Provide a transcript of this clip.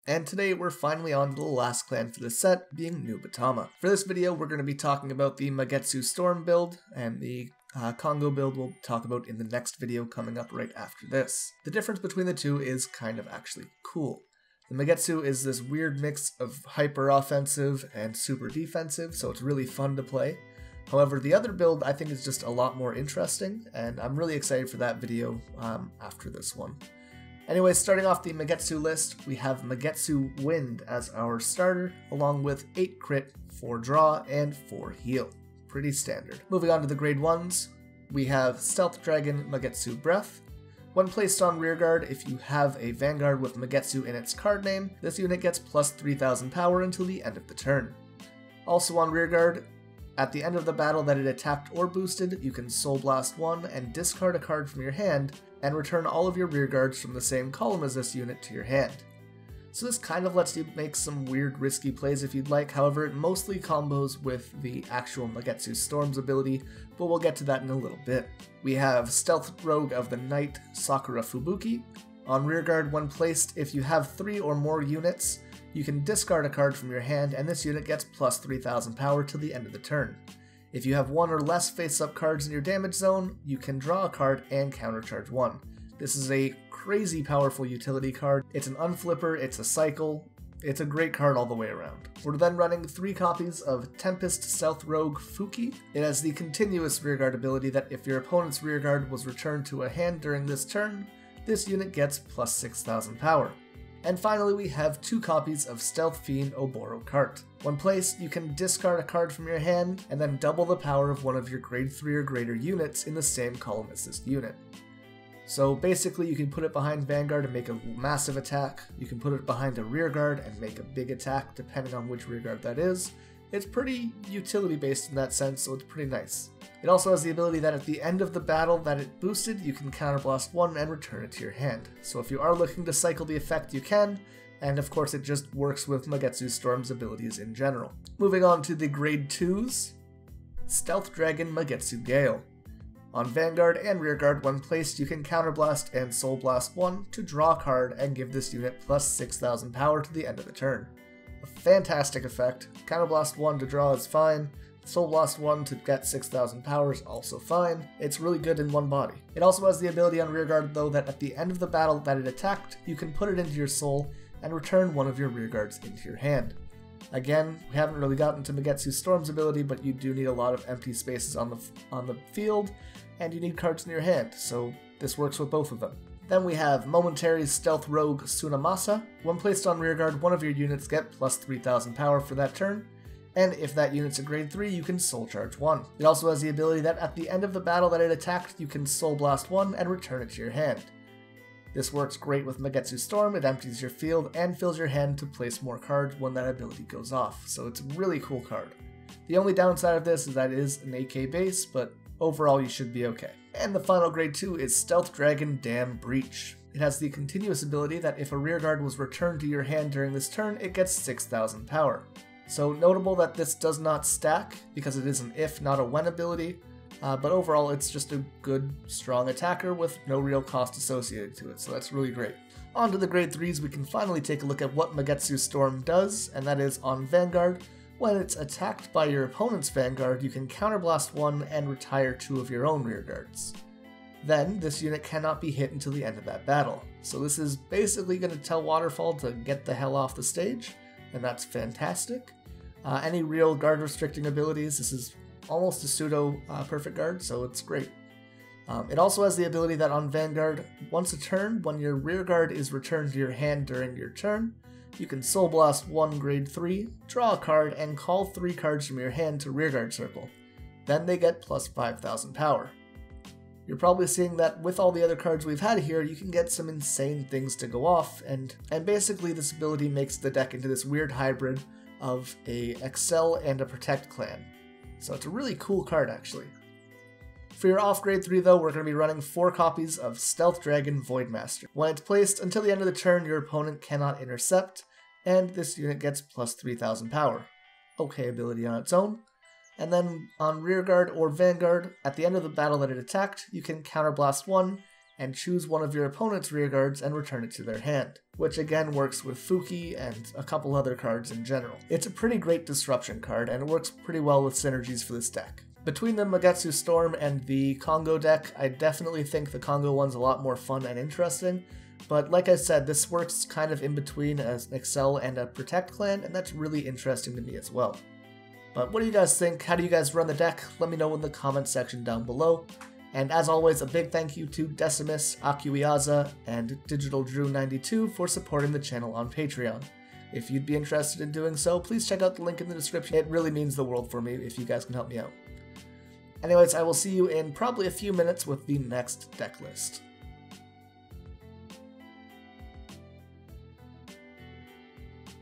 and today we're finally on to the last clan for the set, being Nubatama. For this video, we're going to be talking about the Magatsu Storm build, and the Congo build we'll talk about in the next video coming up right after this. The difference between the two is kind of actually cool. The Magatsu is this weird mix of hyper offensive and super defensive, so it's really fun to play. However, the other build I think is just a lot more interesting, and I'm really excited for that video after this one. Anyway, starting off the Magatsu list, we have Magatsu Wind as our starter, along with 8 crit, 4 draw, and 4 heal. Pretty standard. Moving on to the grade 1s, we have Stealth Dragon Magatsu Breath. When placed on rearguard, if you have a Vanguard with Magatsu in its card name, this unit gets plus 3000 power until the end of the turn. Also on rearguard, at the end of the battle that it attacked or boosted, you can Soul Blast 1 and discard a card from your hand, and return all of your rearguards from the same column as this unit to your hand. So this kind of lets you make some weird risky plays if you'd like, however it mostly combos with the actual Magatsu Storm's ability, but we'll get to that in a little bit. We have Stealth Rogue of the Night Sakura Fubuki. On rearguard, when placed, if you have 3 or more units, you can discard a card from your hand, and this unit gets plus 3000 power till the end of the turn. If you have 1 or less face-up cards in your damage zone, you can draw a card and countercharge 1. This is a crazy powerful utility card. It's an unflipper, it's a cycle, it's a great card all the way around. We're then running 3 copies of Tempest Stealth Rogue Fuki. It has the continuous rearguard ability that if your opponent's rearguard was returned to a hand during this turn, this unit gets plus 6000 power. And finally, we have 2 copies of Stealth Fiend Oboro Cart. When placed, you can discard a card from your hand, and then double the power of one of your grade 3 or greater units in the same column as this unit. So basically, you can put it behind Vanguard and make a massive attack, you can put it behind a rearguard and make a big attack, depending on which rearguard that is. It's pretty utility based in that sense, so it's pretty nice. It also has the ability that at the end of the battle that it boosted, you can counterblast 1 and return it to your hand. So if you are looking to cycle the effect, you can, and of course it just works with Magatsu Storm's abilities in general. Moving on to the grade 2s, Stealth Dragon Magatsu Gale. On Vanguard and Rearguard, when placed, you can Counterblast and Soul Blast 1 to draw a card and give this unit plus 6000 power to the end of the turn. A fantastic effect. Counterblast 1 to draw is fine. Soul Blast 1 to get 6000 power is also fine. It's really good in one body. It also has the ability on Rearguard though that at the end of the battle that it attacked, you can put it into your soul and return one of your rearguards into your hand. Again, we haven't really gotten to Magatsu Storm's ability, but you do need a lot of empty spaces on the field, and you need cards in your hand, so this works with both of them. Then we have Momentary Stealth Rogue Tsunamasa. When placed on rearguard, one of your units get plus 3000 power for that turn, and if that unit's a grade 3, you can Soul Charge 1. It also has the ability that at the end of the battle that it attacked, you can Soul Blast 1 and return it to your hand. This works great with Magatsu Storm, it empties your field and fills your hand to place more cards when that ability goes off, so it's a really cool card. The only downside of this is that it is an AK base, but overall you should be okay. And the final grade 2 is Stealth Dragon Dam Breach. It has the continuous ability that if a rearguard was returned to your hand during this turn, it gets 6000 power. So notable that this does not stack, because it is an if, not a when ability, but overall it's just a good, strong attacker with no real cost associated to it, so that's really great. On to the grade 3s, we can finally take a look at what Magatsu Storm does, and that is on Vanguard. When it's attacked by your opponent's Vanguard, you can Counterblast 1 and retire 2 of your own rearguards. Then, this unit cannot be hit until the end of that battle. So this is basically going to tell Waterfall to get the hell off the stage, and that's fantastic. Any real guard restricting abilities, this is almost a pseudo perfect guard, so it's great. It also has the ability that on Vanguard, once a turn, when your rearguard is returned to your hand during your turn, you can Soul Blast 1 grade 3, draw a card, and call 3 cards from your hand to rearguard circle. Then they get plus 5000 power. You're probably seeing that with all the other cards we've had here, you can get some insane things to go off, and basically this ability makes the deck into this weird hybrid of a Excel and a Protect clan. So it's a really cool card actually. For your off grade 3 though, we're going to be running 4 copies of Stealth Dragon Voidmaster. When it's placed, until the end of the turn, your opponent cannot intercept, and this unit gets plus 3000 power. Okay ability on its own. And then on Rearguard or Vanguard, at the end of the battle that it attacked, you can Counterblast 1 and choose one of your opponent's rearguards and return it to their hand, which again works with Fuki and a couple other cards in general. It's a pretty great disruption card, and it works pretty well with synergies for this deck. Between the Magatsu Storm and the Congo deck, I definitely think the Congo one's a lot more fun and interesting, but like I said, this works kind of in between as an Excel and a Protect clan, and that's really interesting to me as well. But what do you guys think? How do you guys run the deck? Let me know in the comment section down below. And as always, a big thank you to Decimus, Akuiaza, and DigitalDrew92 for supporting the channel on Patreon. If you'd be interested in doing so, please check out the link in the description. It really means the world for me if you guys can help me out. Anyways, I will see you in probably a few minutes with the next deck list.